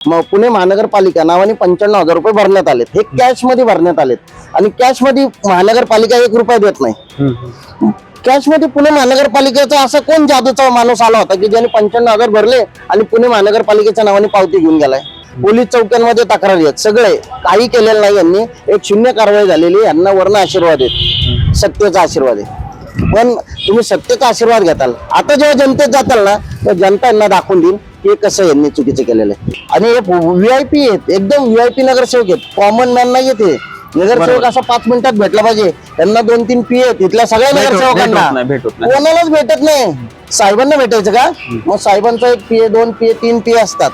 मग पुणे महानगरपालिका नावाने 95,000 रुपये भरण्यात आलेत. हे कॅश मध्ये भरण्यात आलेत आणि कॅश मध्ये महानगरपालिका 1 रुपया देत नाही. कॅश मध्ये पुणे महानगरपालिकेचा असा कोण जादूचा माणूस आला होता की ज्याने 95,000 भरले आणि पुणे महानगरपालिकेच्या नावाने पावती घेऊन गेलाय. पोलीस चौक्यांमध्ये तक्रारी आहेत, सगळे काही केलेलं नाही यांनी. एक शून्य कारवाई झालेली, यांना वर्ण आशीर्वाद आहेत, सत्तेचा आशीर्वाद आहे. पण तुम्ही सत्तेचा आशीर्वाद घेताल, आता जेव्हा जनतेत जाताल ना तर जनता यांना दाखवून देईल की कसं यांनी चुकीचं केलेलं आहे. आणि हे व्हीआयपी आहेत, एकदम व्हीआयपी नगरसेवक आहेत, कॉमन मॅन नाही येते. नगरसेवक असा 5 मिनिटात भेटला पाहिजे. त्यांना 2-3 पी आहेत, तिथल्या सगळ्या नगरसेवकांना कोणालाच भेटत नाही. साहेबांना भेटायचं का? मग साहेबांचा 1 पी, 2 पी, 3 पी असतात.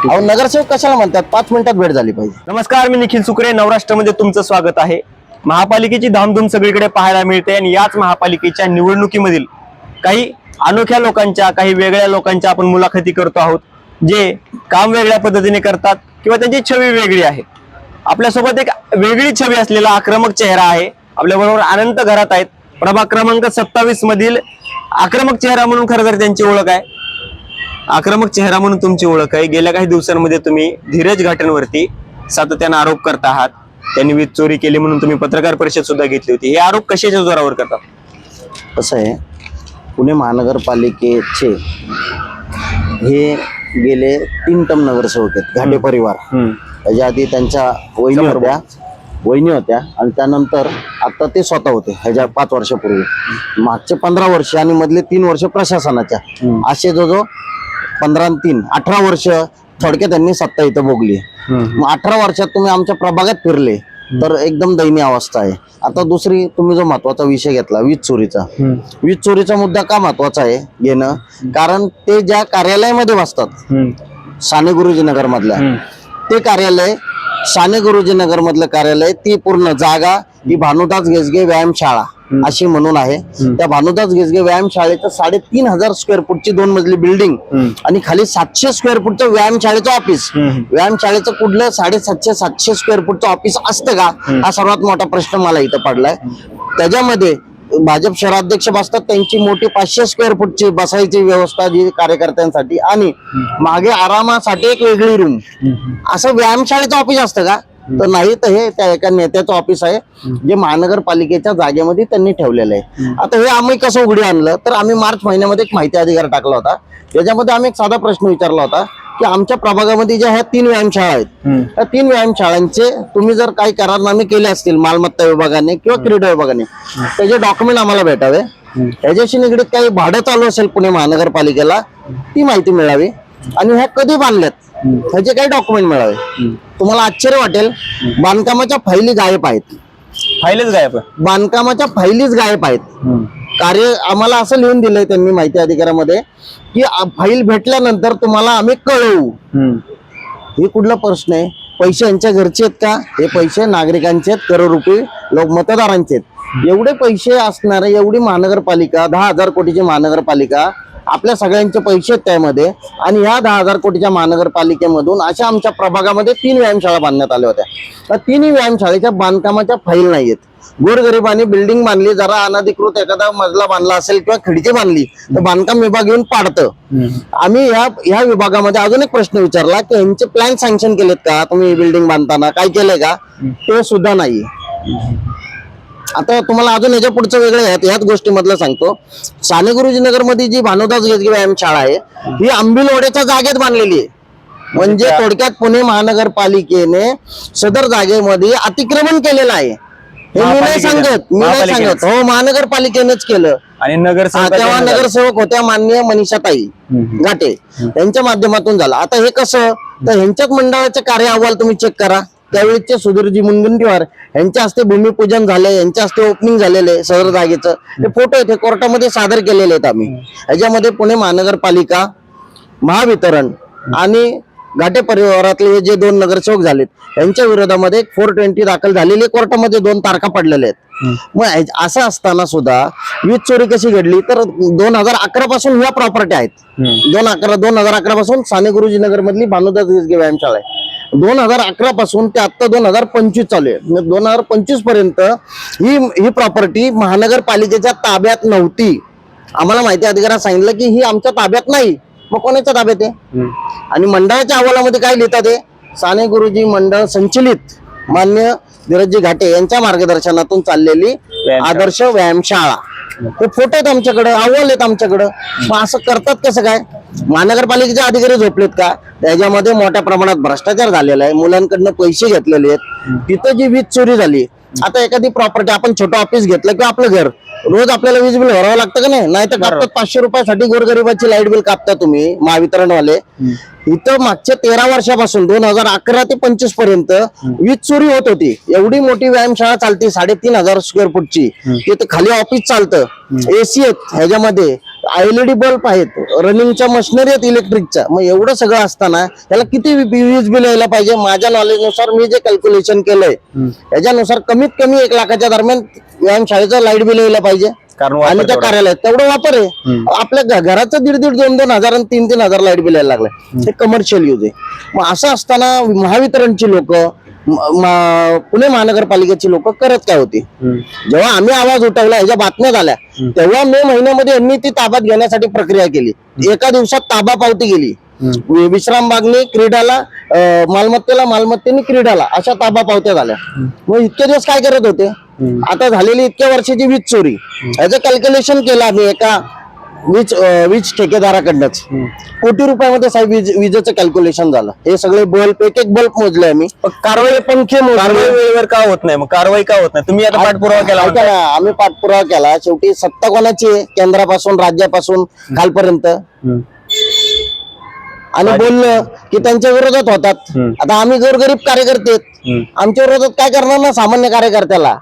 अहो नगरसेवक कशाला म्हणतात? 5 मिनिटात भेट झाली पाहिजे. नमस्कार, मी निखिल सुकरे, नवराष्ट्रामध्ये तुमचं स्वागत आहे. महापालिकेची धामधूम सगळीकडे पाहायला मिळते आणि याच महापालिकेच्या निवडणुकीमधील काही अनोख्या लोकांच्या, काही वेगळ्या लोकांच्या आपण मुलाखती करतो आहोत, जे काम वेगळ्या पद्धतीने करतात किंवा त्यांची छवी वेगळी आहे. आपल्यासोबत एक वेगळी छवी असलेला आक्रमक चेहरा आहे. आपल्याबरोबर अनंत घरात आहेत. प्रभाग क्रमांक 27 मधील आक्रमक चेहरा म्हणून खरं तर त्यांची ओळख आहे. आक्रमक चेहरा म्हणून तुमची ओळख आहे. गेल्या काही दिवसांमध्ये तुम्ही धीरज घाटेंवरती सातत्याने आरोप करत आहात. त्यांनी वीज चोरी केली म्हणून तुम्ही पत्रकार परिषद सुद्धा घेतली होती. हे आरोप कशाच्या जोरावर करतात? कसं आहे, पुणे महानगरपालिकेचे हे गेले 3 टर्म नगरसेवक आहेत, घाटे परिवार. त्याच्या आधी त्यांच्या वहिनी होत्या आणि त्यानंतर आता ते स्वतः होते. ह्याच्या 5 वर्षापूर्वी, मागचे 15 वर्ष आणि मधले 3 वर्ष प्रशासनाच्या, असे जो 15 आणि 3 18 वर्ष थोडक्यात त्यांनी सत्ता इथं भोगली. मग 18 वर्षात तुम्ही आमच्या प्रभागात फिरले तर एकदम दयनीय अवस्था आहे. आता दुसरी, तुम्ही जो महत्वाचा विषय घेतला वीज चोरीचा, वीज चोरीचा मुद्दा का महत्वाचा आहे घेणं? कारण ते ज्या कार्यालयामध्ये बसतात, साने गुरुजी नगर मधल्या, ते कार्यालय, साने गुरुजी नगर मधलं कार्यालय, ती पूर्ण जागा ही भानुदास गेसगे व्यायामशाळा अशी म्हणून आहे. त्या भानुदास गेसगे व्यायामशाळेचं 3,500 स्क्वेअर फूटची 2 मजली बिल्डिंग आणि खाली 700 स्क्वेअर फूटचं व्यायामशाळेचं ऑफिस. व्यायामशाळेचं कुठलं 750 स्क्वेअर फूटचं ऑफिस असतं का? हा सर्वात मोठा प्रश्न मला इथं पडलाय. त्याच्यामध्ये भाजप शहराध्यक्ष बसतात, त्यांची मोठी 500 स्क्वेअर फूटची बसायची व्यवस्था जी कार्यकर्त्यांसाठी, आणि मागे आरामासाठी एक वेगळी रूम. असं व्यायामशाळेचं ऑफिस असतं का? तर नाही. तर हे त्या एका नेत्याचं ऑफिस आहे जे महानगरपालिकेच्या जागेमध्ये त्यांनी ठेवलेलं आहे. आता हे आम्ही कसं उघडी आणलं तर आम्ही मार्च महिन्यामध्ये एक माहिती अधिकार टाकला होता. त्याच्यामध्ये आम्ही एक साधा प्रश्न विचारला होता की आमच्या प्रभागामध्ये ज्या ह्या 3 व्यायामशाळा आहेत, त्या 3 व्यायामशाळांचे तुम्ही जर काही करारनामे केले असतील मालमत्ता विभागाने किंवा क्रीडा विभागाने, त्याचे डॉक्युमेंट आम्हाला भेटावे. ह्याच्याशी निगडीत काही भाडं चालू असेल पुणे महानगरपालिकेला, ती माहिती मिळावी. आणि ह्या कधी बांधल्यात ह्याचे काही डॉक्युमेंट मिळावे. तुम्हाला आश्चर्य वाटेल, बांधकामाच्या फाईली गायब आहेत. फाईलच गायब? बांधकामाच्या फाईलीच गायब आहेत. कार्य आम्हाला असं लिहून दिलंय त्यांनी माहिती अधिकारामध्ये की फाईल भेटल्यानंतर तुम्हाला आम्ही कळवू. हे कुठला प्रश्न आहे? पैसे यांच्या घरचे आहेत का? हे पैसे नागरिकांचे आहेत, करोडरुपये लोक मतदारांचे आहेत. एवढे पैसे असणारे, एवढी महानगरपालिका, 10,000 कोटीची महानगरपालिका, आपल्या सगळ्यांचे पैसे आहेत त्यामध्ये. आणि ह्या 10,000 कोटीच्या महानगरपालिकेमधून अशा आमच्या प्रभागामध्ये 3 व्यायामशाळा बांधण्यात आल्या होत्या. त्या 3 व्यायामशाळेच्या बांधकामाच्या फाईल नाहीयेत. गोरगरिबांनी बिल्डिंग बांधली, जरा अनधिकृत एखादा मजला बांधला असेल किंवा खिडकी बांधली तर बांधकाम विभाग येऊन पाडतं. आम्ही ह्या विभागामध्ये अजून एक प्रश्न विचारला की यांचे प्लॅन सँक्शन केलेत का तुम्ही बिल्डिंग बांधताना, काय केलंय का? ते सुद्धा नाही. आता तुम्हाला अजून याच्या पुढचं वेगळं ह्याच गोष्टीमधलं सांगतो. साने गुरुजी नगर मध्ये जी भानुदास गेसगे व्यायामशाळा आहे ही आंबिलवाड्याच्या जागेत बांधलेली आहे. म्हणजे थोडक्यात पुणे महानगरपालिकेने सदर जागेमध्ये अतिक्रमण केलेलं आहे. हे मी नाही सांगत, हो महानगरपालिकेनेच केलं. आणि तेव्हा नगरसेवक होत्या माननीय मनीषाताई घाटे, यांच्या माध्यमातून झालं. आता हे कसं, तर ह्यांच्याच मंडळाचे कार्य अहवाल तुम्ही चेक करा. त्यावेळीचे सुधीरजी मुनगंटीवार यांच्या हस्ते भूमिपूजन झालंय, यांच्या हस्ते ओपनिंग झालेलं सदर जागेचं. हे फोटो आहेत, कोर्टामध्ये सादर केलेले आहेत आम्ही. ह्याच्यामध्ये पुणे महानगरपालिका, महावितरण आणि घाटे परिवारातले हे जे 2 नगरसेवक झालेत यांच्या विरोधामध्ये 420 दाखल झालेली, कोर्टामध्ये 2 तारखा पडलेल्या आहेत. मग असं असताना सुद्धा वीज चोरी कशी घडली तर 2011 पासून ह्या प्रॉपर्टी आहेत. 2011 पासून साने गुरुजी नगर मधली भानुदास गेसगे व्यायामशाळा आहे. 2011 पासून ते आता 2025 चालू आहे. 2025 पर्यंत ही प्रॉपर्टी महानगरपालिकेच्या ताब्यात नव्हती. आम्हाला माहिती अधिकाऱ्याने सांगितलं की ही आमच्या ताब्यात नाही, मग कोणाच्या ताब्यात आहे? आणि मंडळाच्या अहवालामध्ये काय लिहितात ते साने गुरुजी मंडळ संचलित मान्य धीरजजी घाटे यांच्या मार्गदर्शनातून चाललेली आदर्श व्यायामशाळा. ते फोटो आहेत आमच्याकडे, अहवाल आहेत आमच्याकडं. मग असं करतात कसं काय? महानगरपालिकेचे अधिकारी झोपलेत का? त्याच्यामध्ये मोठ्या प्रमाणात भ्रष्टाचार झालेला आहे, मुलांकडनं पैसे घेतलेले आहेत. तिथं जी वीज चोरी झाली, आता एखादी प्रॉपर्टी आपण छोटं ऑफिस घेतलं किंवा आपलं घर, रोज आपल्याला वीज बिल भरावं लागतं का नाही तर कापतात. 500 रुपयासाठी गोरगरिबाची लाईट बिल कापता तुम्ही महावितरणवाले. इथं मागच्या 13 वर्षापासून 2011 ते 25 पर्यंत वीज चोरी होत होती. एवढी मोठी व्यायामशाळा चालते 3,500 स्क्वेअर फूटची. तिथे खाली ऑफिस चालतं, एसी आहेत, ह्याच्यामध्ये LED बल्ब आहेत, रनिंगच्या मशिनरी आहेत इलेक्ट्रिकच्या. मग एवढं सगळं असताना त्याला किती वीज बिल यायला पाहिजे? माझ्या नॉलेजनुसार मी जे कॅल्क्युलेशन केलंय याच्यानुसार कमीत कमी 1 लाखाच्या दरम्यान व्यायामशाळेचं लाईट बिल यायला पाहिजे. आणि त्या कार्यालयात तेवढं वापर आहे. आपल्या घराचं 1,500, 2,000 हजार आणि 3,000 लाईट बिल यायला लागलंय. हे कमर्शियल यूज आहे. मग असं असताना महावितरणची लोक, पुणे महानगरपालिकेची लोक करत काय होती? जेव्हा आम्ही आवाज उठवला, ह्याच्या बातम्या झाल्या, तेव्हा मे महिन्यामध्ये यांनी ती ताब्यात घेण्यासाठी प्रक्रिया केली. एका दिवसात ताबा पावती गेली. विश्राम बागने क्रीडाला, मालमत्तेने क्रीडाला, अशा ताबा पावत्या झाल्या. मग इतके दिवस काय करत होते? आता झालेली इतक्या वर्षाची वीज चोरी, याचं कॅल्क्युलेशन केलं आम्ही एका वीज ठेकेदाराकडनंच. कोटी रुपयामध्ये साहेब विजेचं कॅल्क्युलेशन झालं. हे सगळे बल्ब, एक बल्ब मोजले आम्ही. कारवाई पंखे मोजले. वेळेवर का होत नाही? मग कारवाई का होत नाही? तुम्ही आता पाठपुरावा केला. आम्ही पाठपुरावा केला. शेवटी सत्ता कोणाची आहे? केंद्रापासून, राज्यापासून खालपर्यंत. आणि बोललं की त्यांच्या विरोधात होतात. आता आम्ही गोरगरीब कार्यकर्ते, आमच्या विरोधात काय करणार ना सामान्य कार्यकर्त्याला?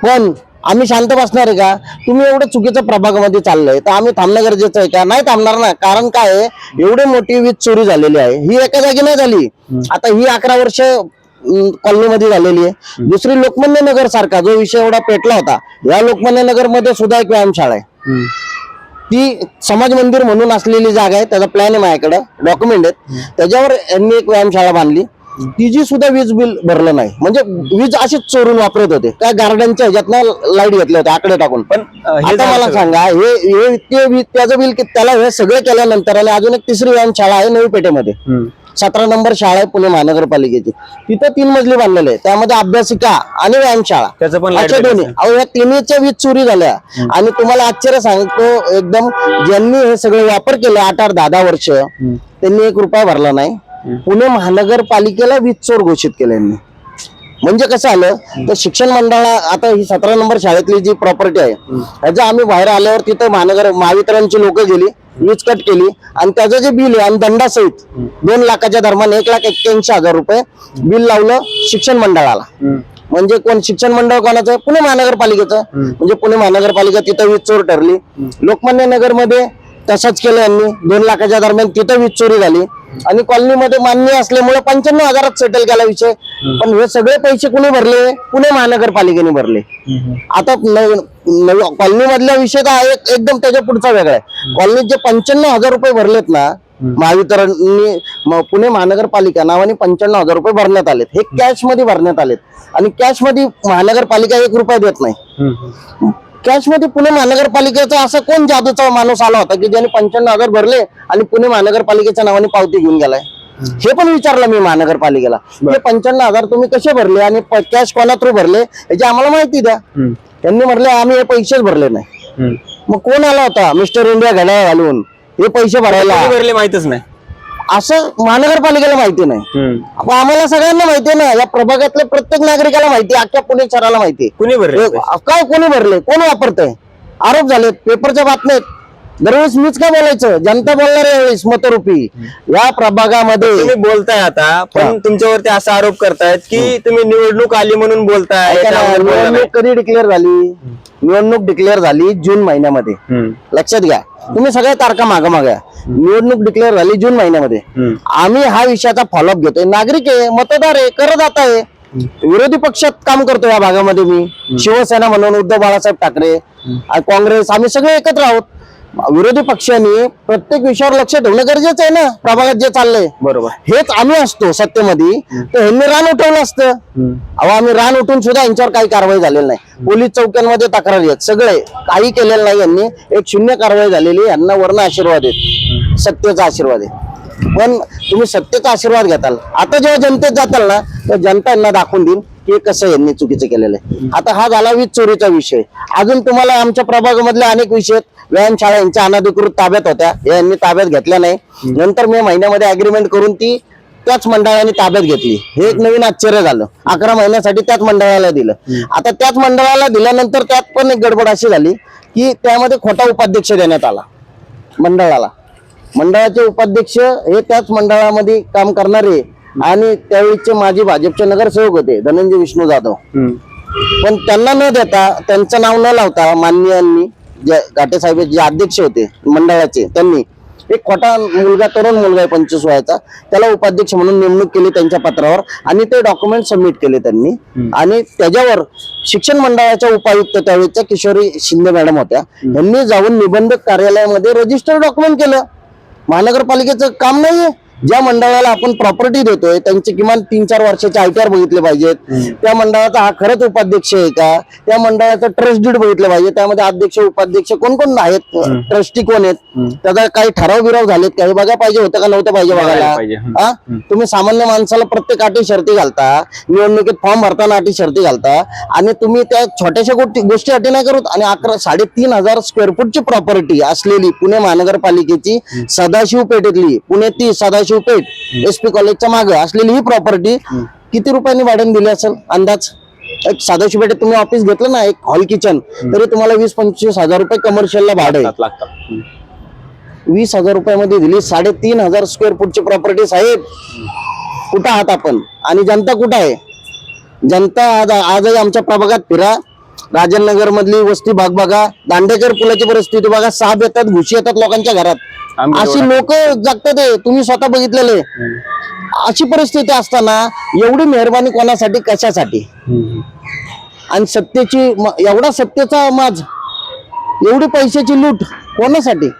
पण आम्ही शांत बसणार आहे का? तुम्ही एवढं चुकीच्या प्रभागामध्ये चाललंय तर आम्ही थांबणं गरजेचं आहे का? नाही थांबणार ना. कारण काय आहे, एवढी मोठी वीज चोरी झालेली आहे. ही एका जागी नाही झाली. आता ही 11 वर्ष कॉलनीमध्ये झालेली आहे. दुसरी लोकमान्य नगर सारखा जो विषय एवढा पेटला होता, या लोकमान्य नगर मध्ये सुद्धा एक व्यायामशाळा आहे. ती समाज मंदिर म्हणून असलेली जागा आहे. त्याचा प्लॅन आहे माझ्याकडे, डॉक्युमेंट आहेत. त्याच्यावर यांनी एक व्यायामशाळा बांधली. तिची सुद्धा वीज बिल भरलं नाही. म्हणजे वीज अशीच चोरून वापरत होते. काय गार्डनच्या ह्याच्यातनं लाईट घेतले होते आकडे टाकून. पण आता मला सांगा, हे त्याचं बिल त्याला हे सगळं केल्यानंतर, आणि अजून एक तिसरी व्यायामशाळा आहे नवी पेठेमध्ये, 17 नंबर शाळा आहे पुणे महानगरपालिकेची. तिथं 3 मजली बांधलेले आहे. त्यामध्ये अभ्यासिका आणि व्यायामशाळा, त्याचं पण अशा दोन्ही. अहो, या तिन्हीच्या वीज चोरी झाल्या. आणि तुम्हाला आश्चर्य सांगतो एकदम, ज्यांनी हे सगळे वापर केले 8-8, 10-10 वर्ष, त्यांनी 1 रुपया भरला नाही. पुणे महानगरपालिकेला वीज चोर घोषित केलं यांनी. म्हणजे कसं आलं तर शिक्षण मंडळा, आता ही 17 नंबर शाळेतली जी प्रॉपर्टी आहे, ह्याचं आम्ही बाहेर आल्यावर तिथं महावितरणची लोक गेली, वीज कट केली, आणि त्याचं जे बिल आहे आणि दंडासहित 2 लाखाच्या दरम्यान 1,81,000 रुपये बिल लावलं शिक्षण मंडळाला. म्हणजे कोण शिक्षण मंडळ कोणाचं? पुणे महानगरपालिकेचं. म्हणजे पुणे महानगरपालिका तिथं वीज चोर ठरली. लोकमान्य नगर मध्ये तसंच केलं यांनी. 2 लाखाच्या दरम्यान तिथं वीज चोरी झाली. आणि कॉलनीमध्ये मान्य असल्यामुळे 95,000 सेटल केला विषय. पण हे सगळे पैसे कुणी भरले? पुणे महानगरपालिकेने भरले. आता कॉलनी मधला विषय तर एकदम त्याच्या पुढचा वेगळा आहे. कॉलनीत जे 95,000 रुपये भरलेत ना, महावितरणनी, पुणे महानगरपालिका नावाने 95,000 रुपये भरण्यात आलेत. हे कॅश मध्ये भरण्यात आलेत. आणि कॅश मध्ये महानगरपालिका 1 रुपया देत नाही. कॅश मध्ये पुणे महानगरपालिकेचा असा कोण जादूचा माणूस आला होता की ज्याने 95,000 भरले आणि पुणे महानगरपालिकेच्या नावाने पावती घेऊन गेलाय? हे पण विचारलं मी महानगरपालिकेला. हे 95,000 तुम्ही कसे भरले आणि कॅश कोणा थ्रू भरले याची आम्हाला माहिती द्या. त्यांनी म्हटले आम्ही हे पैसेच भरले नाही. मग कोण आला होता मिस्टर इंडिया घड्याळ घालून हे पैसे भरायला? भरले माहितच नाही. असं महानगरपालिकेला माहिती नाही. आम्हाला सगळ्यांना माहितीये ना, या प्रभागातल्या प्रत्येक नागरिकाला माहिती, अख्ख्या पुणे शहराला माहिती. कुणी भरले? काय कोणी भरले? कोण वापरतंय? आरोप झालेत, पेपरच्या बातम्या आहेत. दरवेळेस मीच काय बोलायचं? जनता बोलणार यावेळेस मतरूपी. या प्रभागामध्ये तुम्ही बोलताय आता, पण तुमच्यावरती असा आरोप करतायत की तुम्ही निवडणूक आली म्हणून बोलताय. निवडणूक कधी डिक्लेअर झाली? निवडणूक डिक्लेअर झाली जून महिन्यामध्ये. लक्षात घ्या, तुम्ही सगळ्या तारखा मागा. निवडणूक डिक्लेअर झाली जून महिन्यामध्ये. आम्ही हा विषयाचा फॉलोअप घेतोय. नागरिक आहे, मतदार आहे, करदाता आहे. विरोधी पक्षात काम करतो या भागामध्ये मी. शिवसेना म्हणून उद्धव बाळासाहेब ठाकरे, काँग्रेस, आम्ही सगळे एकत्र आहोत. विरोधी पक्षांनी प्रत्येक विषयावर लक्ष ठेवणं गरजेचं आहे ना. प्रभागात जे चाललंय बरोबर. हेच आम्ही असतो सत्तेमध्ये तर ह्यांनी रान उठवलं असतं. अहो आम्ही रान उठून सुद्धा यांच्यावर काही कारवाई झालेली नाही. पोलीस चौक्यांमध्ये तक्रारी आहेत, सगळे काही केलेलं नाही यांनी. एक शून्य कारवाई झालेली. यांना वर्ण आशीर्वाद आहेत, सत्तेचा आशीर्वाद आहे. पण तुम्ही सत्तेचा आशीर्वाद घेताल, आता जेव्हा जनतेत जाताल ना तर जनता यांना दाखवून देईल की कसं यांनी चुकीचं केलेलं आहे. आता हा झाला वीज चोरीचा विषय. अजून तुम्हाला आमच्या प्रभागामधले अनेक विषय आहेत. व्यायामशाळा यांच्या अनधिकृत ताब्यात होत्या, यांनी ताब्यात घेतल्या नाही. नंतर मे महिन्यामध्ये अग्रीमेंट करून ती त्याच मंडळाने ताब्यात घेतली. हे एक नवीन आश्चर्य झालं. 11 महिन्यासाठी त्याच मंडळाला दिलं. आता त्याच मंडळाला दिल्यानंतर त्यात पण एक गडबड अशी झाली की त्यामध्ये खोटा उपाध्यक्ष देण्यात आला मंडळाला. मंडळाचे उपाध्यक्ष हे त्याच मंडळामध्ये काम करणारे आणि त्यावेळीचे माजी भाजपचे नगरसेवक होते धनंजय विष्णू जाधव. पण त्यांना न देता, त्यांचं नाव न लावता माननीयांनी जे घाटे साहेब जे अध्यक्ष होते मंडळाचे, त्यांनी एक खोटा मुलगा, तरुण मुलगा आहे 25 वयाचा, त्याला उपाध्यक्ष म्हणून नेमणूक केली त्यांच्या पत्रावर आणि ते डॉक्युमेंट सबमिट केले त्यांनी. आणि त्याच्यावर शिक्षण मंडळाच्या उपायुक्त त्यावेळेच्या किशोरी शिंदे मॅडम होत्या, यांनी जाऊन निबंधक कार्यालयामध्ये रजिस्टर डॉक्युमेंट केलं. महानगरपालिकेचं काम नाहीये. ज्या मंडळाला आपण प्रॉपर्टी देतोय त्यांचे किमान 3-4 वर्षाचे ITR बघितले पाहिजेत. त्या मंडळाचा हा खरंच उपाध्यक्ष आहे का, त्या मंडळाचं ट्रस्ट डीड बघितलं पाहिजे, त्यामध्ये अध्यक्ष उपाध्यक्ष कोण कोण आहेत, ट्रस्टी कोण आहेत, त्याचा काही ठराव बिराव झालेत काही बघा पाहिजे होतं का नव्हतं पाहिजे बघायला. तुम्ही सामान्य माणसाला प्रत्येक अटी शर्ती घालता, निवडणुकीत फॉर्म भरताना अटी शर्ती घालता आणि तुम्ही त्या छोट्याशा गोष्टी अटी नाही करत. आणि 3,500 स्क्वेअर फूटची प्रॉपर्टी असलेली पुणे महानगरपालिकेची सदाशिव पेठेतली, पुणे 30 सदाशिव पेठ SP कॉलेजच्या मागे असलेली ही प्रॉपर्टी किती रुपयांनी भाड्याने दिली असेल अंदाज? एक सदाशिव पेठेत तुम्ही ऑफिस घेतलं ना, एक हॉल किचन, तरी तुम्हाला 20-25 हजार रुपये कमर्शियलला भाडं लागतात. 20,000 रुपयामध्ये दिली 3,500 स्क्वेअर फूटची प्रॉपर्टी. साहेब कुठं आहात आपण आणि जनता कुठं आहे? जनता आजही आमच्या प्रभागात फिरा, राजनगर मधली वस्ती भाग बघा, दांडेकर पुलाची परिस्थिती बघा, साप येतात, घुशी येतात लोकांच्या घरात, अशी लोक जगतात. तुम्ही स्वतः बघितलेले. अशी परिस्थिती असताना एवढी मेहरबानी कोणासाठी, कशासाठी? आणि सत्तेची एवढा सत्तेचा माज, एवढी पैशाची लूट कोणासाठी?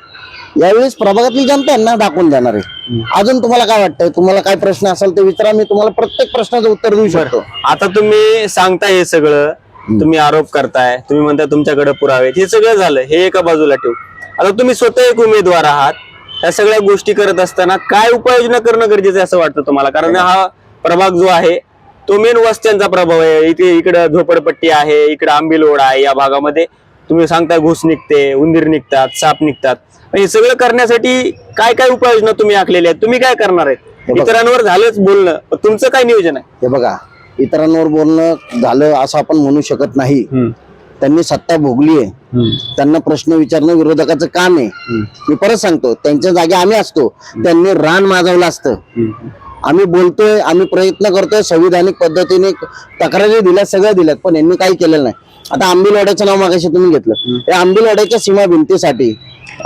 यावेळेस प्रभागातली जनता यांना दाखवून देणार आहे. अजून तुम्हाला काय वाटतंय? तुम्हाला काय प्रश्न असेल ते विचारा, मी तुम्हाला प्रत्येक प्रश्नाचं उत्तर देऊ शकतो. आता तुम्ही सांगताय हे सगळं, तुम्ही आरोप करताय, तुम्ही म्हणताय तुमच्याकडे पुरावे, हे सगळं झालं, हे एका बाजूला ठेवू. आता तुम्ही स्वतः एक उमेदवार आहात, या सगळ्या गोष्टी करत असताना काय उपाययोजना करणं गरजेचं आहे असं वाटतं तुम्हाला? कारण हा प्रभाग जो आहे तो मेन वस्त्यांचा प्रभाव आहे. इकडे झोपडपट्टी आहे, इकडे आंबीलोड आहे. या भागामध्ये तुम्ही सांगताय घुस निघते, उंदीर निघतात, साप निघतात. हे सगळं करण्यासाठी काय काय उपाययोजना तुम्ही आखलेल्या आहेत? तुम्ही काय करणार आहेत? इतरांवर झालंच बोलणं, तुमचं काय नियोजन आहे? हे बघा, इतरांवर बोलणं झालं असं आपण म्हणू शकत नाही. त्यांनी सत्ता भोगली आहे, त्यांना प्रश्न विचारणं विरोधकाचं काम आहे. मी परत सांगतो, त्यांच्या जागी आम्ही असतो, त्यांनी रान माजवलं असतं. आम्ही बोलतोय, आम्ही प्रयत्न करतोय, संविधानिक पद्धतीने तक्रारी दिल्या, सगळ्या दिल्यात, पण यांनी काही केलेलं नाही. आता आंबीलवाड्याचं नाव मागाशी तुम्ही घेतलं, या आंबीलवाड्याच्या सीमा भिंतीसाठी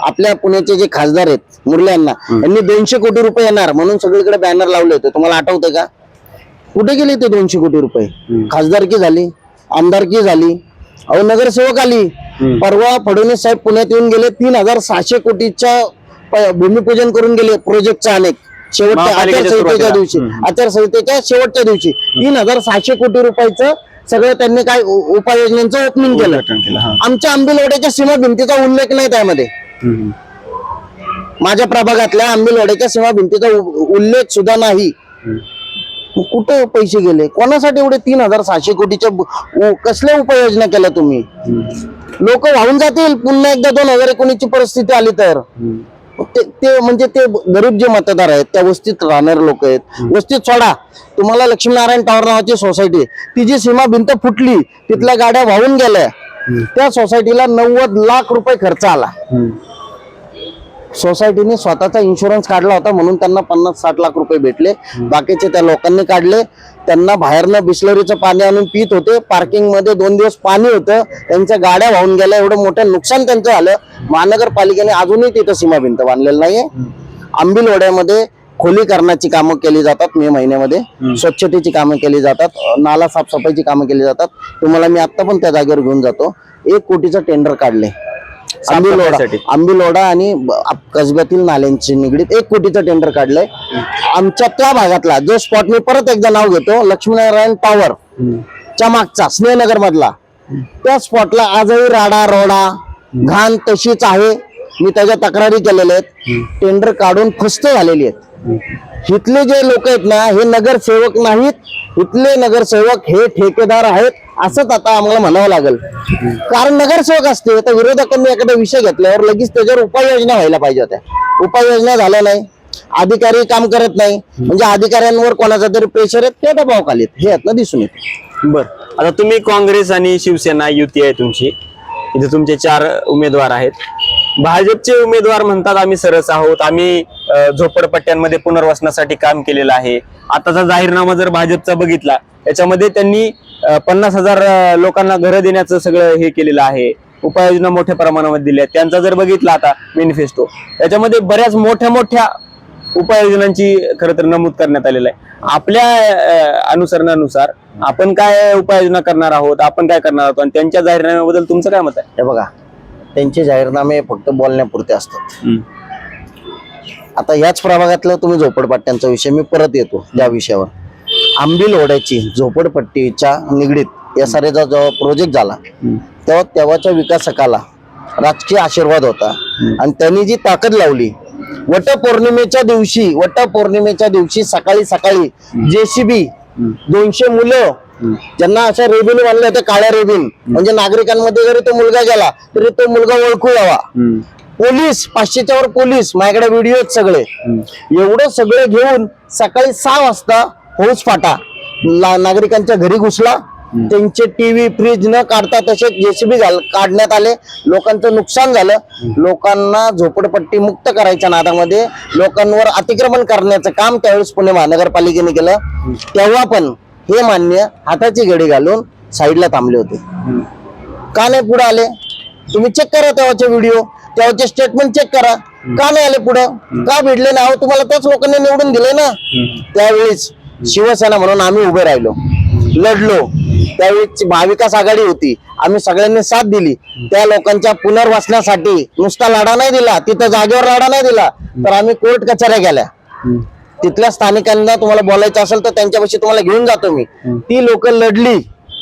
आपल्या पुण्याचे जे खासदार आहेत मुरले यांना, यांनी 200 कोटी रुपये येणार म्हणून सगळीकडे बॅनर लावले होते. तुम्हाला आठवतंय का? कुठे गेले ते 200 कोटी रुपये? खासदारकी झाली, आमदारकी झाली, अहो नगरसेवक आली. परवा फडणवीस साहेब पुण्यात येऊन गेले, 3,600 कोटीच्या भूमिपूजन करून गेले प्रोजेक्टचा. अनेक शेवटच्या आचारसंहितेच्या शेवटच्या दिवशी 3,600 कोटी रुपयाचं सगळं त्यांनी काय उपाययोजनांचं ओपनिंग केलं. आमच्या आंबीलवाड्याच्या सीमा भिंतीचा उल्लेख नाही त्यामध्ये. माझ्या प्रभागातल्या आंबीलवाड्याच्या सीमा भिंतीचा उल्लेख सुद्धा नाही. कुठे पैसे गेले? कोणासाठी एवढे 3,600 कोटीच्या कसल्या उपाययोजना केल्या तुम्ही? लोक वाहून जातील पुन्हा एकदा 2019ची परिस्थिती आली तर. ते म्हणजे ते गरीब जे मतदार आहेत, त्या वस्तीत राहणारे लोक आहेत. वस्तीत सोडा, तुम्हाला लक्ष्मीनारायण टॉवर नावाची सोसायटी, ती जी सीमा भिंत फुटली, तिथल्या गाड्या वाहून गेल्या. त्या सोसायटीला 90 लाख रुपये खर्च आला. सोसायटीने स्वतःचा इन्शुरन्स काढला होता म्हणून त्यांना 50-60 लाख रुपये भेटले. बाकीचे त्या लोकांनी काढले. त्यांना बाहेरनं बिस्लरीचं पाणी आणून पित होते. पार्किंग मध्ये 2 दिवस पाणी होतं, त्यांच्या गाड्या वाहून गेल्या. एवढं मोठं नुकसान त्यांचं झालं. महानगरपालिकेने अजूनही तिथं सीमा भिंत बांधलेलं नाहीये. आंबीलवाड्यामध्ये खोलीकरणाची कामं केली जातात, मे महिन्यामध्ये स्वच्छतेची कामं केली जातात, नाला साफसफाईची कामं केली जातात. तुम्हाला मी आता पण त्या जागेवर घेऊन जातो. 1 कोटीचं टेंडर काढले आंबीलोडा आणि कसब्यातील नाल्यांची निगडीत 1 कोटीचं टेंडर काढलंय आमच्या त्या भागातला. जो स्पॉट मी परत एकदा नाव घेतो, लक्ष्मीनारायण टॉवर च्या मागचा स्नेहनगर मधला, त्या स्पॉटला आजही राडा रोडा घाण तशीच आहे. मी त्याच्या तक्रारी केलेल्या आहेत, टेंडर काढून फस्त झालेली आहेत. इथले जे लोक आहेत ना, हे नगरसेवक नाहीत, इथले नगरसेवक हे ठेकेदार आहेत असंच आता आम्हाला म्हणावं लागेल. कारण नगरसेवक असते तर विरोधकांनी एखादा विषय घेतल्यावर लगेच त्याच्यावर उपाययोजना व्हायला पाहिजे होत्या. उपाययोजना झाल्या नाही, अधिकारी काम करत नाही, म्हणजे अधिकाऱ्यांवर कोणाचा तरी प्रेशर आहे, ते दबाव खालीत, हे यातनं दिसून येते. बर, आता तुम्ही काँग्रेस आणि शिवसेना युती आहे तुमची, इथे तुमचे 4 उमेदवार आहेत. भाजपचे उमेदवार म्हणतात आम्ही सरस आहोत, आम्ही झोपडपट्ट्यांमध्ये पुनर्वसनासाठी काम केलेलं आहे. आताचा जाहीरनामा जर भाजपचा बघितला, याच्यामध्ये त्यांनी 50,000 लोकांना घरं देण्याचं सगळं हे केलेलं आहे, उपाययोजना मोठ्या प्रमाणामध्ये दिल्या. त्यांचा जर बघितला आता मॅनिफेस्टो, याच्यामध्ये बऱ्याच मोठ्या उपाययोजनांची खरं तर नमूद करण्यात आलेलं आहे. आपल्या अनुसरणानुसार आपण काय उपाययोजना करणार आहोत, आपण काय करणार आहोत, आणि त्यांच्या जाहीरनाम्याबद्दल तुमचं काय मत आहे? हे बघा, त्यांचे जाहीरनामे फक्त बोलण्यापुरते असतात. आता याच प्रभागातलं तुम्ही झोपडपट्ट्यांचा विषय, मी परत येतो त्या विषयावर. आंबीलवड्याची झोपडपट्टीच्या निगडीत SRAचा जेव्हा प्रोजेक्ट झाला तेव्हा तेव्हाच्या विकासकाला राजकीय आशीर्वाद होता आणि त्यांनी जी ताकद लावली, वटपौर्णिमेच्या दिवशी सकाळी JCB 200 मुलं ज्यांना अशा रेबिन बांधल्या होत्या, काळ्या रेबिन, म्हणजे नागरिकांमध्ये जरी तो मुलगा गेला तरी तो मुलगा ओळखू यावा. पोलीस 500च्या वर पोलीस, माझ्याकडे व्हिडिओ आहेत सगळे. एवढं सगळे घेऊन सकाळी 6 वाजता फौज फाटा नागरिकांच्या घरी घुसला. त्यांचे टीव्ही फ्रीज न काढता तसे JCB काढण्यात आले. लोकांचं नुकसान झालं. लोकांना झोपडपट्टी मुक्त करायच्या नादामध्ये लोकांवर अतिक्रमण करण्याचं काम त्यावेळेस पुणे महानगरपालिकेने केलं. तेव्हा पण हे मान्य हाताची घडी घालून साईडला थांबले होते. का नाही पुढे आले? तुम्ही चेक करा तेव्हाचे व्हिडिओ, तेव्हाचे स्टेटमेंट चेक करा. का नाही आले पुढं? का भिडले ना? तुम्हाला त्याच लोकांनी निवडून दिले ना. त्यावेळेस शिवसेना म्हणून आम्ही उभे राहिलो, लढलो. त्यावेळी महाविकास आघाडी होती, आम्ही सगळ्यांनी साथ दिली. त्या लोकांच्या पुनर्वसनासाठी नुसता लढा नाही दिला, तिथं जागेवर लढा नाही दिला, तर आम्ही कोर्ट कचऱ्या केल्या. तिथल्या स्थानिकांना तुम्हाला बोलायचं असेल तर त्यांच्यापाशी तुम्हाला घेऊन जातो मी. ती लोक लढली.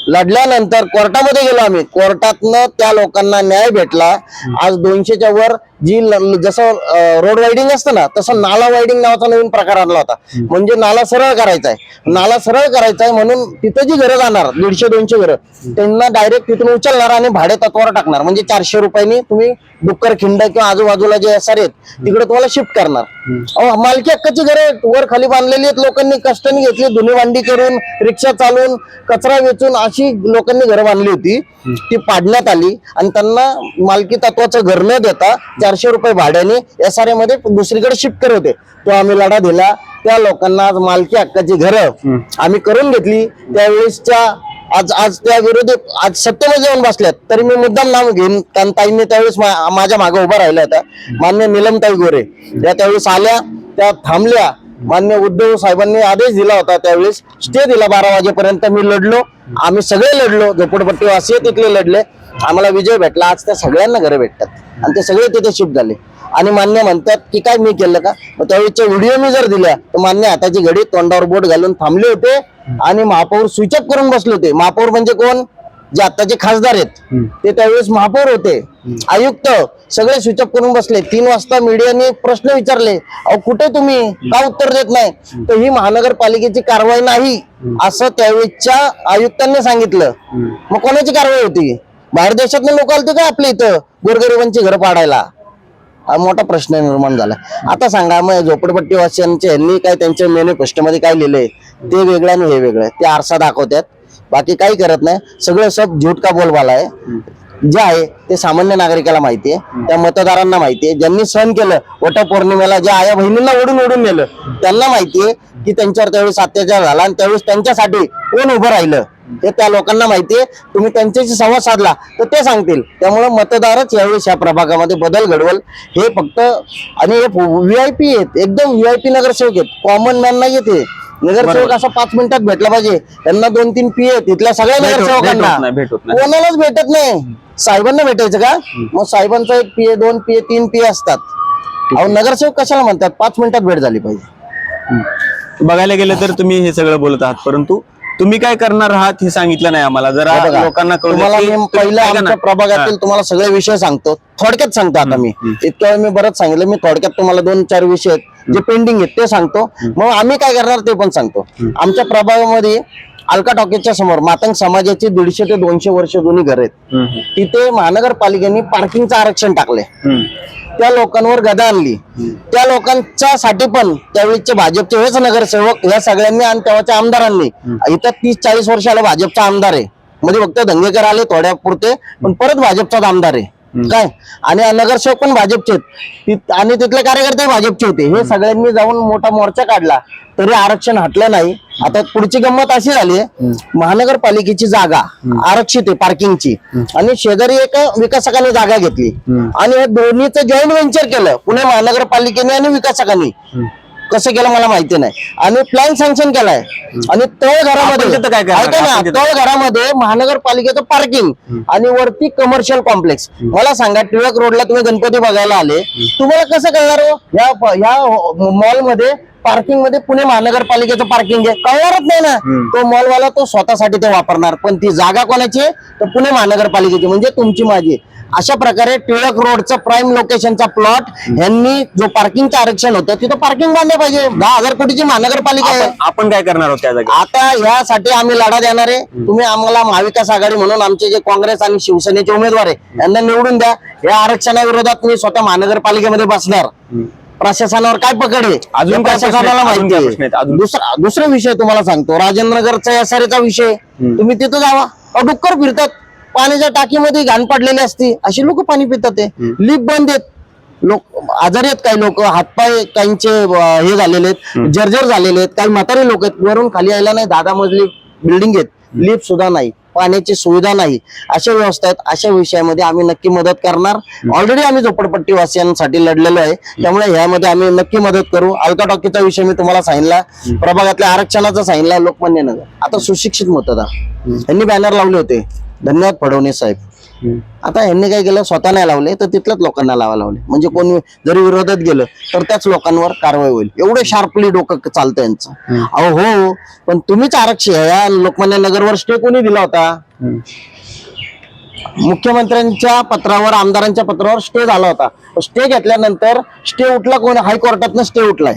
लढल्यानंतर कोर्टामध्ये गेलो आम्ही. कोर्टातनं त्या लोकांना न्याय भेटला. आज 200च्या वर जी जसं रोड वायडिंग असतं ना, तसं नाला वायडिंग नावाचा नवीन प्रकार आणला होता. म्हणजे नाला सरळ करायचा आहे. नाला सरळ करायचा आहे म्हणून तिथं जी घरं जाणार 150-200 घरं, त्यांना डायरेक्ट तिथून उचलणार आणि भाडे तत्वावर टाकणार. म्हणजे 400 रुपयांनी तुम्ही डुक्कर खिंड किंवा आजूबाजूला जे SR आहेत तिकडे तुम्हाला शिफ्ट करणार. मालकी हक्काची घरं वर खाली बांधलेली आहेत. लोकांनी कष्टाने घेतली, धुणी भांडी करून, रिक्षा चालवून, कचरा वेचून अशी लोकांनी घरं बांधली होती. ती पाडण्यात आली आणि त्यांना मालकी तत्वाचं घर न देता 400 रुपये भाड्याने SRA मध्ये दुसरीकडे शिफ्ट करत होते. तो आम्ही लढा दिला. त्या लोकांना आज मालकी हक्काची घरं आम्ही करून घेतली. त्यावेळेसच्या आज त्या विरोधी आज सत्तेमध्ये येऊन बसल्यात, तरी मी मुद्दाम नाव घेईन कारण ताईंनी त्यावेळेस माझ्या मागे उभा राहिल्या होत्या. मान्य नीलमताई गोरे त्या त्यावेळेस आल्या, त्या थांबल्या. मान्य उद्धव साहेबांनी आदेश दिला होता, त्यावेळेस स्टे दिला 12 वाजेपर्यंत. मी लढलो, आम्ही सगळे लढलो, झोपडपट्टी वासी तिथले लढले, आम्हाला विजय भेटला. आज त्या सगळ्यांना घरं भेटतात आणि ते सगळे तिथे शिफ्ट झाले. आणि मान्य म्हणतात की काय मी केलं का? मग त्यावेळेच्या व्हिडिओ मी जर दिल्या तर मान्य हाताची घडी तोंडावर बोट घालून थांबले होते आणि महापौर स्विच ऑफ करून बसले होते. महापौर म्हणजे कोण? जे आताचे खासदार आहेत ते त्यावेळेस महापौर होते, आयुक्त सगळे स्विच ऑफ करून बसले. 3 वाजता मीडियाने प्रश्न विचारले, अहो कुठे तुम्ही, का उत्तर देत नाही? तर ही महानगरपालिकेची कारवाई नाही असं त्यावेळेच्या आयुक्तांनी सांगितलं. मग कोणाची कारवाई होती? बाहेर देशातले लोक आलते का आपल्या इथं गोरगरिबांची घरं पाडायला? हा मोठा प्रश्न निर्माण झाला. आता सांगा मग झोपडपट्टी वासियांचे यांनी काय त्यांच्या मॅनिफेस्टोमध्ये काय लिहिलंय ते वेगळं आणि हे वेगळं. ते आरसा दाखवतात, बाकी काही करत नाही. सगळं सब झूट का बोलबाला आहे. जे आहे ते सामान्य नागरिकाला माहितीये, त्या मतदारांना माहितीये. ज्यांनी सहन केलं वटपौर्णिमेला, ज्या आया बहिणींना ओढून नेलं, त्यांना माहितीये की त्यांच्यावर त्यावेळेस अत्याचार झाला आणि त्यावेळेस त्यांच्यासाठी कोण उभं राहिलं हे त्या लोकांना माहितीये. तुम्ही त्यांच्याशी संवाद साधला तर ते सांगतील. त्यामुळे मतदारच यावेळेस या प्रभागामध्ये बदल घडवल. हे फक्त आणि हे VIP आहेत, एकदम VIP नगरसेवक आहेत, कॉमन मॅन नाही आहेत. हे नगरसेवक असा 5 मिनिटात भेटला पाहिजे. त्यांना 2-3 PA आहेत तिथल्या सगळ्या नगरसेवकांना, कोणालाच भेटत नाही. साहेबांना भेटायचं का? मग साहेबांचा 1 PA 2 PA 3 PA असतात. अहो नगरसेवक कशाला म्हणतात? 5 मिनिटात भेट झाली पाहिजे. बघायला गेलं तर तुम्ही हे सगळं बोलत आहात, परंतु तुम्ही काय करणार आहात हे सांगितलं नाही आम्हाला. जरा बघा, लोकांना कळू तुम्हाला द्या की मी तुम्ही पहिलं काय आमच्या करणार. प्रभागातील तुम्हाला सगळे विषय सांगतो, थोडक्यात सांगतो. आता मी इतक्या वेळ मी बरंच सांगितलं, मी थोडक्यात तुम्हाला 2-4 विषय आहेत जे पेंडिंग आहेत ते सांगतो. मग आम्ही काय करणार ते पण सांगतो. आमच्या प्रभागामध्ये अलका टॉकीजच्या समोर मातंग समाजाची 150 ते 200 वर्ष जुनी घर आहेत. तिथे महानगरपालिकेने पार्किंगचं आरक्षण टाकले. त्या लोकांवर गदा आणली. त्या लोकांच्या साठी पण त्यावेळीचे भाजपचे हेच नगरसेवक या सगळ्यांनी आणि तेव्हाच्या आमदारांनी, इथं 30-40 वर्षाला भाजपचा आमदार आहे, म्हणजे फक्त दंगेकर आले थोड्या पुरते, पण परत भाजपचाच आमदार आहे काय, आणि नगरसेवक पण भाजपचे आणि तिथले कार्यकर्ते भाजपचे होते. हे सगळ्यांनी जाऊन मोठा मोर्चा काढला तरी आरक्षण हटलं नाही. आता पुढची गंमत अशी झाली आहे, महानगरपालिकेची जागा आरक्षित आहे पार्किंगची, आणि शेजारी एक विकासकाने जागा घेतली आणि हे दोन्हीचं जॉईंट व्हेंचर केलं पुणे महानगरपालिकेने आणि विकासकांनी. कसं केलं मला माहिती नाही. आणि प्लॅन सँक्शन केलाय आणि तळघरामध्ये ऐका ना, तळघरामध्ये महानगरपालिकेचं पार्किंग आणि वरती कमर्शियल कॉम्प्लेक्स. मला सांगा, टिळक रोडला तुम्ही गणपती बघायला आले, तुम्हाला कसं कळणार हो ह्या मॉलमध्ये पार्किंग मध्ये पुणे महानगरपालिकेचं पार्किंग आहे? कळणारच नाही ना. तो मॉलवाला तो स्वतःसाठी ते वापरणार, पण ती जागा कोणाची आहे? तर पुणे महानगरपालिकेची, म्हणजे तुमची माझी. अशा प्रकारे टिळक रोडचं प्राईम लोकेशनचा प्लॉट यांनी जो पार्किंगचं आरक्षण होतं तिथं पार्किंग बांधलं पाहिजे. 10,000 कोटीची महानगरपालिका आहे. आपण काय करणार आहोत त्या जागी? आता यासाठी आम्ही लढा देणार आहे. तुम्ही आम्हाला महाविकास आघाडी म्हणून आमचे जे काँग्रेस आणि शिवसेनेचे उमेदवार आहे यांना निवडून द्या. या आरक्षणाविरोधात मी स्वतः महानगरपालिकेमध्ये बसणार. प्रशासनावर काय पकड आहे अजून काय प्रशासनाला माहिती आहे. दुसरा विषय तुम्हाला सांगतो, राजेंद्रनगरचा एसआरएचा विषय. तुम्ही तिथं जावा, डुक्कर फिरतात, पाण्याच्या टाकीमध्ये घाण पडलेली असते, अशी लोक पाणी पितात. लिफ्ट बंद आहेत, लोक आजारी आहेत, काही लोक हातपाय काहींचे हे झालेले आहेत, जर्जर झालेले आहेत, काही म्हातारे लोक आहेत, वरून खाली यायला नाही, 10 मजली बिल्डिंग आहेत, लिफ्ट सुद्धा नाही, पाण्याची सुविधा नाही, अशा व्यवस्था आहेत. अशा विषयामध्ये आम्ही नक्की मदत करणार. ऑलरेडी आम्ही झोपडपट्टी वासियांसाठी लढलेलो आहे, त्यामुळे ह्यामध्ये आम्ही नक्की मदत करू. अलका टॉकीचा विषय मी तुम्हाला सांगितला, प्रभागातल्या आरक्षणाचा सांगितला, लोकमान्य नगर. आता सुशिक्षित मतदार यांनी बॅनर लावले होते, धन्यवाद फडणवीस साहेब. आता यांनी काय केलं, स्वतः नाही लावले तर तिथल्याच लोकांना लावले, म्हणजे कोणी जरी विरोधात गेलं तर त्याच लोकांवर कारवाई होईल. एवढे शार्पली डोकं चालतं यांचं. अहो हो, पण तुम्हीच आरक्षण या लोकमान्य नगरवर स्टे कोणी दिला होता? मुख्यमंत्र्यांच्या पत्रावर, आमदारांच्या पत्रावर स्टे झाला होता. स्टे घेतल्यानंतर स्टे उठला कोण? हायकोर्टातनं स्टे उठलाय.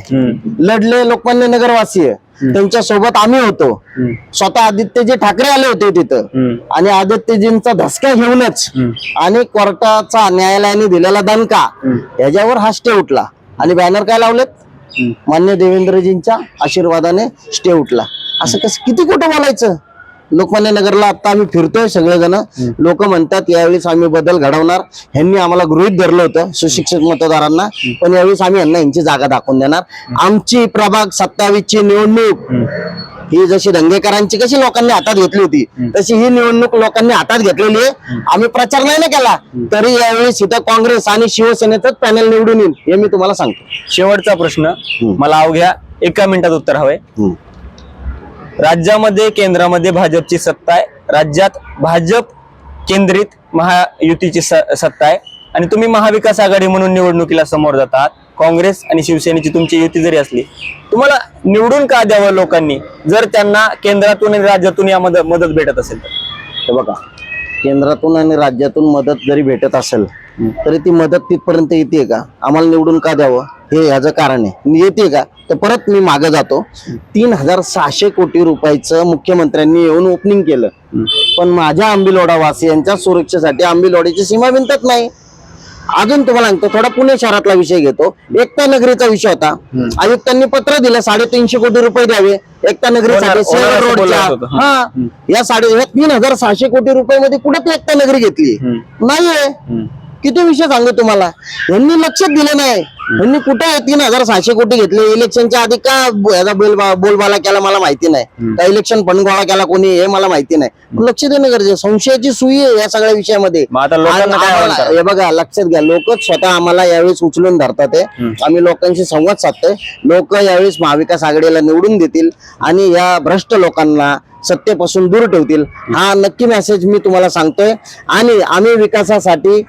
लढले लोकमान्य नगरवासी, त्यांच्या सोबत आम्ही होतो. स्वतः आदित्यजी ठाकरे आले होते तिथं, आणि आदित्यजींचा धसका घेऊनच आणि कोर्टाचा न्यायालयाने दिलेला दणका याच्यावर हा स्टे उठला. आणि बॅनर काय लावलेत? मान्य देवेंद्रजींच्या आशीर्वादाने स्टे उठला. असं कसं, किती खोटं बोलायचं? लोकमान्य नगरला आता आम्ही फिरतोय, सगळेजण लोक म्हणतात यावेळेस आम्ही बदल घडवणार. ह्यांनी आम्हाला गृहीत धरलं होतं सुशिक्षित मतदारांना, पण यावेळेस आम्ही यांना यांची जागा दाखवून देणार. आमची प्रभाग 27 ची निवडणूक ही जशी दंगेकरांची कशी लोकांनी हातात घेतली होती, तशी ही निवडणूक लोकांनी हातात घेतलेली आहे. आम्ही प्रचार नाही ना केला तरी यावेळेस इथं काँग्रेस आणि शिवसेनेचं पॅनल निवडून येईल, हे मी तुम्हाला सांगतो. शेवटचा प्रश्न, मला अवघ्या 1 मिनिटात उत्तर हवंय. राज्यामध्ये, केंद्रामध्ये भाजपची सत्ता आहे, राज्यात भाजप केंद्रित महायुतीची सत्ता आहे, आणि तुम्ही महाविकास आघाडी म्हणून निवडणुकीला समोर जातात. काँग्रेस आणि शिवसेनेची तुमची युती जरी असली, तुम्हाला निवडून का द्यावं लोकांनी, जर त्यांना केंद्रातून आणि राज्यातून या मदत भेटत असेल तर? हे बघा, केंद्रातून आणि राज्यातून मदत जरी भेटत असेल तरी ती मदत तिथपर्यंत येते का? आम्हाला निवडून का द्यावं हे याचं कारण आहे. येते का? तर परत मी मागे जातो. 3600 कोटी रुपयाचं मुख्यमंत्र्यांनी येऊन ओपनिंग केलं, पण माझ्या आंबिलोडा वासियांच्या सुरक्षेसाठी आंबिलोड्याची सीमा भिंतत नाही. अजून तुम्हाला सांगतो, थोडा पुणे शहरातला विषय घेतो. एकता नगरीचा विषय होता. आयुक्तांनी पत्र दिलं 350 कोटी रुपये द्यावे एकता नगरीसाठी. या 3600 कोटी रुपये मध्ये कुठे ती एकता नगरी घेतली नाहीये. किती विषय सांगू तुम्हाला, यांनी लक्षात दिलं नाही. यांनी कुठे 3600 कोटी घेतले? इलेक्शनच्या आधी का याचा बोलबाला केला मला माहिती नाही, का इलेक्शन फंड गोळा केला कोणी हे मला माहिती नाही. लक्ष देणं गरजेचं. संशयाची सुई आहे या सगळ्या विषयामध्ये. हे बघा, लक्षात घ्या, लोक स्वतः आम्हाला यावेळेस उचलून धरतात. आम्ही लोकांशी संवाद साधतोय. लोक यावेळेस महाविकास आघाडीला निवडून देतील आणि या भ्रष्ट लोकांना सत्तेपासून दूर ठेवतील. हा नक्की मेसेज मी तुम्हाला सांगतोय. आणि आम्ही विकासासाठी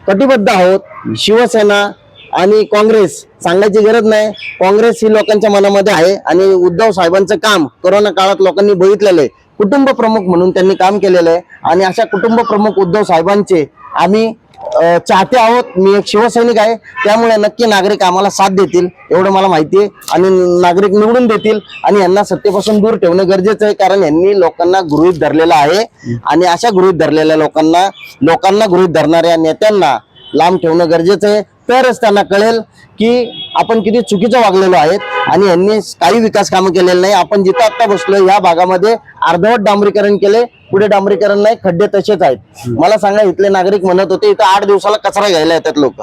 कटिबद्ध आहोत. शिवसेना आणि काँग्रेस सांगायची गरज नाही, काँग्रेस ही लोकांच्या मनामध्ये आहे. आणि उद्धव साहेबांचं काम कोरोना काळात लोकांनी बघितलेलं आहे. कुटुंब प्रमुख म्हणून त्यांनी काम केलेलं आहे. आणि अशा कुटुंब प्रमुख उद्धव साहेबांचे आम्ही चाहते आहोत. मी एक शिवसैनिक आहे, त्यामुळे नक्की नागरिक आम्हाला साथ देतील एवढं मला माहिती आहे. आणि नागरिक निवडून देतील. आणि यांना सत्तेपासून दूर ठेवणं गरजेचं आहे, कारण यांनी लोकांना गृहीत धरलेलं आहे. आणि अशा गृहीत धरलेल्या लोकांना गृहीत धरणाऱ्या नेत्यांना लांब ठेवणं गरजेचं आहे. तरच त्यांना कळेल की आपण किती चुकीचं वागलेलो आहेत आणि यांनी काही विकास कामं केलेले नाही. आपण जिथं आता बसलोय या भागामध्ये अर्धवट डांबरीकरण केले, पुढे डांबरीकरण नाही, खड्डे तसेच आहेत. मला सांगा, इथले नागरिक म्हणत होते इथं 8 दिवसाला कचरा घ्यायला येतात लोक.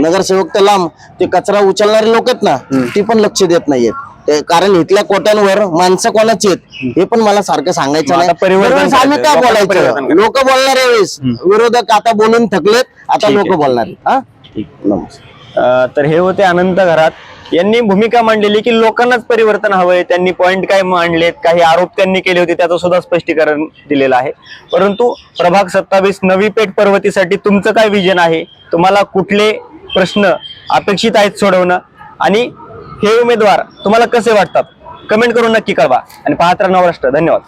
नगरसेवक तर लांब, ते कचरा उचलणारे लोक आहेत ना, ती पण लक्ष देत नाहीयेत. कारण इथल्या कोट्यांवर माणसं कोणाची आहेत हे पण मला सारखं सांगायचं नाही. दरवेळेस आम्ही काय बोलायचं, लोक बोलणार वेळेस विरोधक आता बोलून थकलेत, आता लोक बोलणार. हा, नमस्कार. तर हे होते अनंत घरात. यांनी भूमिका मांडलेली की लोकांनाच परिवर्तन हवंय. त्यांनी पॉइंट काय मांडलेत, काही आरोप त्यांनी केले होते, त्याचं सुद्धा स्पष्टीकरण दिलेलं आहे. परंतु प्रभाग 27 नवी पेठ पर्वतीसाठी तुमचं काय विजन आहे, तुम्हाला कुठले प्रश्न अपेक्षित आहेत सोडवणं, आणि हे उमेदवार तुम्हाला कसे वाटतात, कमेंट करून नक्की कळवा. आणि पाहत राहा नवराष्ट्र. धन्यवाद.